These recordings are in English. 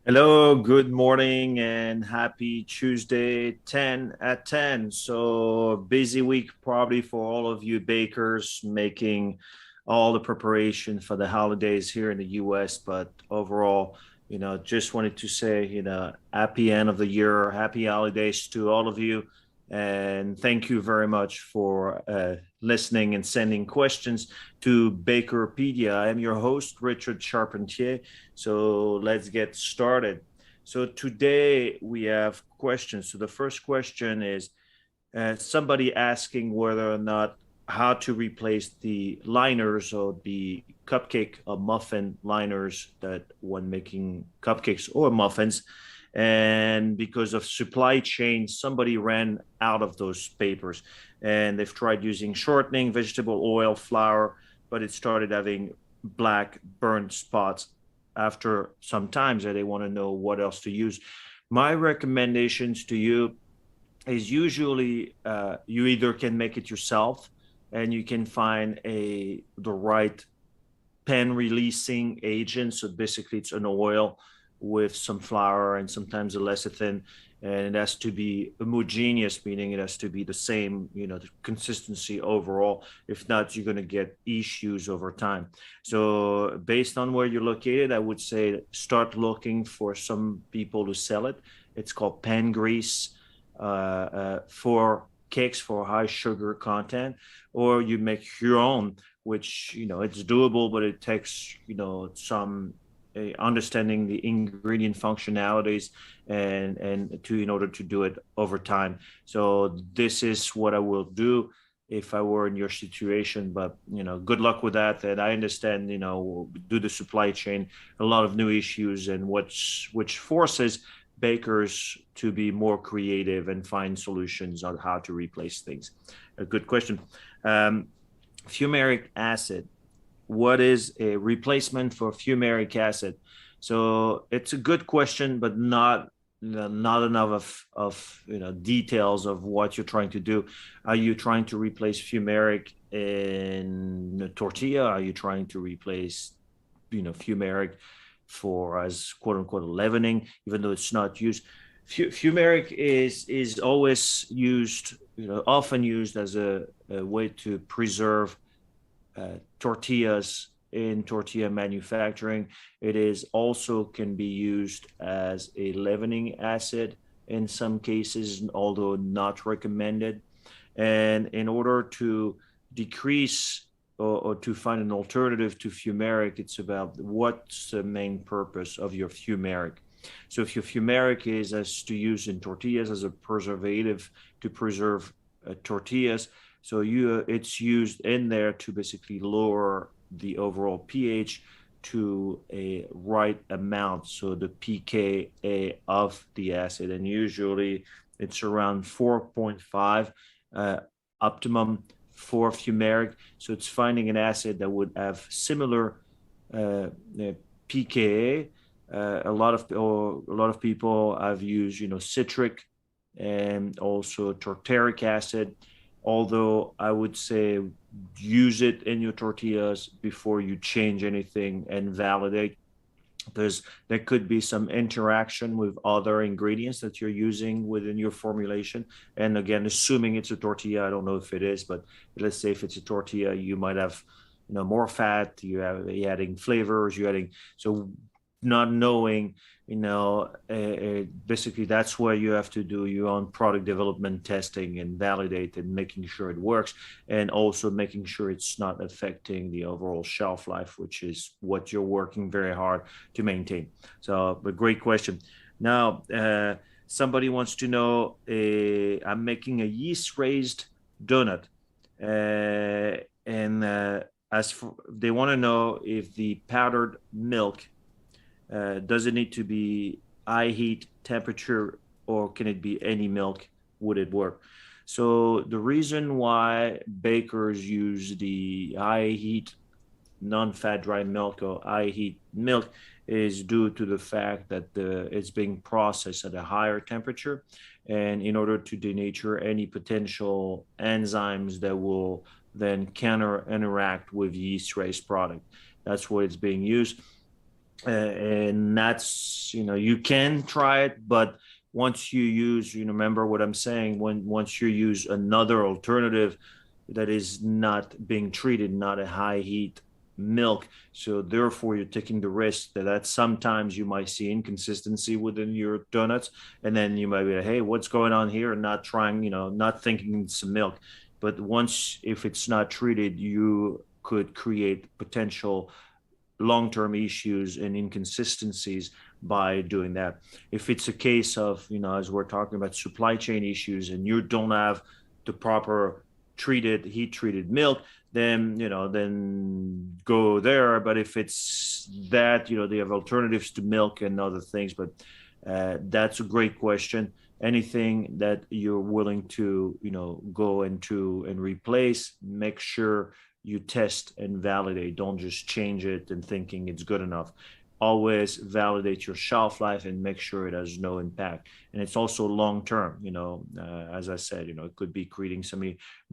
Hello, good morning, and happy Tuesday, 10 at 10. So, busy week probably for all of you bakers making all the preparation for the holidays here in the US. But overall, just wanted to say, happy end of the year, happy holidays to all of you. And thank you very much for listening and sending questions to Bakerpedia. I am your host, Richard Charpentier. So let's get started. So today we have questions. So the first question is somebody asking whether or not how to replace the liners or the cupcake or muffin liners that when making cupcakes or muffins. And because of supply chain, somebody ran out of those papers and they've tried using shortening, vegetable oil, flour, but it started having black burnt spots after some time, and they want to know what else to use. My recommendations to you is usually you either can make it yourself and you can find the right pen releasing agent. So basically it's an oil with some flour and sometimes a lecithin, and it has to be homogeneous, meaning it has to be the same, the consistency overall. If not, you're going to get issues over time. So based on where you're located, I would say start looking for some people who sell it. It's called pan grease for cakes for high sugar content, or you make your own, which it's doable, but it takes some understanding the ingredient functionalities and to in order to do it over time. So this is what I will do if I were in your situation, but good luck with that. And I understand, due to supply chain, a lot of new issues, and which forces bakers to be more creative and find solutions on how to replace things. A good question. Fumaric acid. What is a replacement for fumaric acid? So it's a good question, but not enough of details of what you're trying to do. Are you trying to replace fumaric in a tortilla? Are you trying to replace fumaric for as quote unquote leavening, even though it's not used? Fumaric is always used, often used as a way to preserve tortillas in tortilla manufacturing. It is also can be used as a leavening acid in some cases, although not recommended. And in order to decrease or to find an alternative to fumaric, it's about what's the main purpose of your fumaric. So if your fumaric is as to use in tortillas as a preservative to preserve tortillas, so it's used in there to basically lower the overall pH to a right amount, so the pKa of the acid, and usually it's around 4.5 optimum for fumaric. So it's finding an acid that would have similar pKa. A lot of people have used citric and also tartaric acid. Although I would say use it in your tortillas before you change anything and validate. There could be some interaction with other ingredients that you're using within your formulation. And again, assuming it's a tortilla, I don't know if it is, but let's say if it's a tortilla, you might have more fat, you're adding flavors, so not knowing, basically that's where you have to do your own product development testing and validate and making sure it works, and also making sure it's not affecting the overall shelf life, which is what you're working very hard to maintain. So, but great question. Now, somebody wants to know, I'm making a yeast-raised donut, and they want to know if the powdered milk does it need to be high heat temperature, or can it be any milk? Would it work? So the reason why bakers use the high heat non-fat dry milk or high heat milk is due to the fact that it's being processed at a higher temperature, and in order to denature any potential enzymes that will then counter interact with yeast-raised product. That's what it's being used. And that's, you can try it, but once you use, remember what I'm saying, once you use another alternative that is not being treated, not a high heat milk, so therefore you're taking the risk that sometimes you might see inconsistency within your donuts, and then you might be like, hey, what's going on here, and not trying, not thinking it's milk. But once, if it's not treated, you could create potential long-term issues and inconsistencies by doing that. If it's a case of, as we're talking about supply chain issues, and you don't have the proper heat treated milk, then go there. But if it's that, they have alternatives to milk and other things. But that's a great question. Anything that you're willing to, go into and replace, make sure you test and validate. Don't just change it and thinking it's good enough. Always validate your shelf life and make sure it has no impact. And it's also long term. As I said, it could be creating some.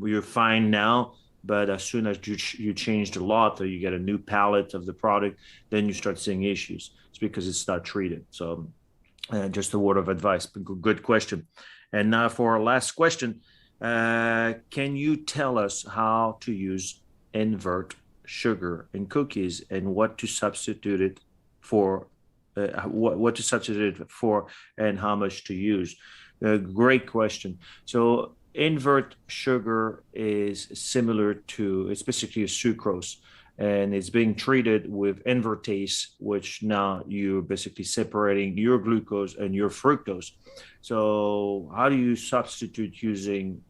You're fine now, but as soon as you change the lot, or you get a new palette of the product, then you start seeing issues. It's because it's not treated. So, just a word of advice. Good question. And now for our last question, can you tell us how to use invert sugar in cookies and what to substitute it for, what to substitute it for, and how much to use? Great question. So invert sugar is similar to, it's basically a sucrose, and it's being treated with invertase, which now you're basically separating your glucose and your fructose. So how do you substitute using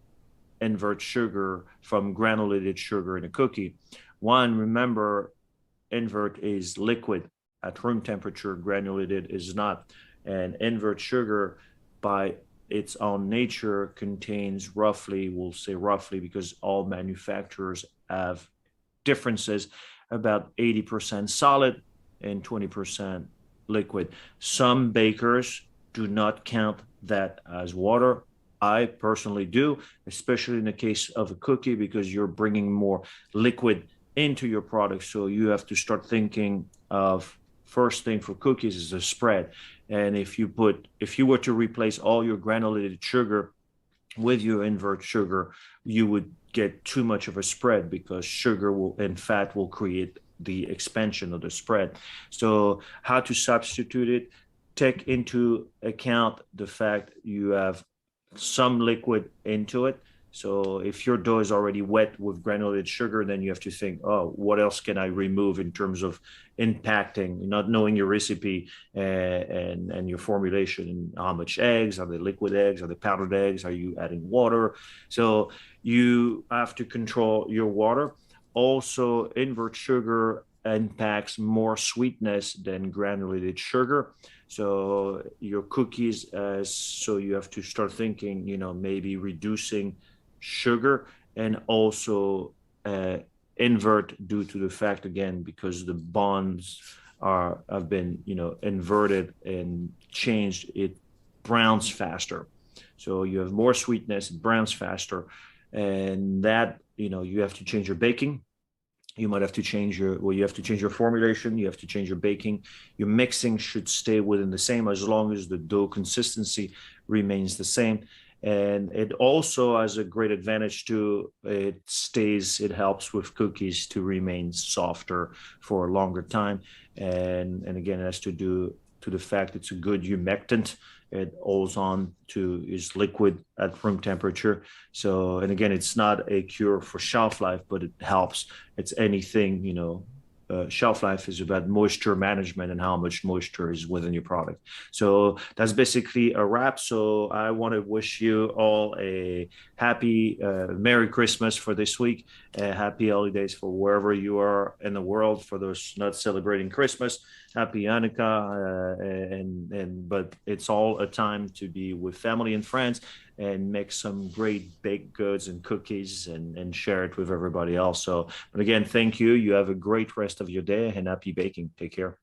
invert sugar from granulated sugar in a cookie? One, remember, invert is liquid at room temperature, granulated is not. And invert sugar, by its own nature, contains roughly, we'll say roughly because all manufacturers have differences, about 80% solid and 20% liquid. Some bakers do not count that as water. I personally do, especially in the case of a cookie, because you're bringing more liquid into your product. So you have to start thinking of, first thing for cookies is a spread. And if you were to replace all your granulated sugar with your invert sugar, you would get too much of a spread, because sugar and fat will create the expansion of the spread. So how to substitute it? Take into account the fact you have some liquid into it. So if your dough is already wet with granulated sugar, then you have to think, oh, what else can I remove in terms of impacting, not knowing your recipe and your formulation, and how much eggs, are they liquid eggs, are they powdered eggs, are you adding water? So you have to control your water. Also, invert sugar impacts more sweetness than granulated sugar. So your cookies, so you have to start thinking, maybe reducing sugar, and also invert, due to the fact, again, because the bonds have been inverted and changed, it browns faster. So you have more sweetness, it browns faster, and that, you have to change your baking. You might have to change you have to change your formulation, you have to change your baking. Your mixing should stay within the same, as long as the dough consistency remains the same. And it also has a great advantage too. It helps with cookies to remain softer for a longer time. And again, it has to do to the fact it's a good humectant. It holds on to, is liquid at room temperature. So, and again, it's not a cure for shelf life, but it helps. It's anything, shelf life is about moisture management and how much moisture is within your product. So that's basically a wrap. So I want to wish you all a happy, Merry Christmas for this week, happy holidays for wherever you are in the world. For those not celebrating Christmas, happy Hanukkah, but it's all a time to be with family and friends, and make some great baked goods and cookies and share it with everybody else. So, but again, thank you. You have a great rest of your day and happy baking. Take care.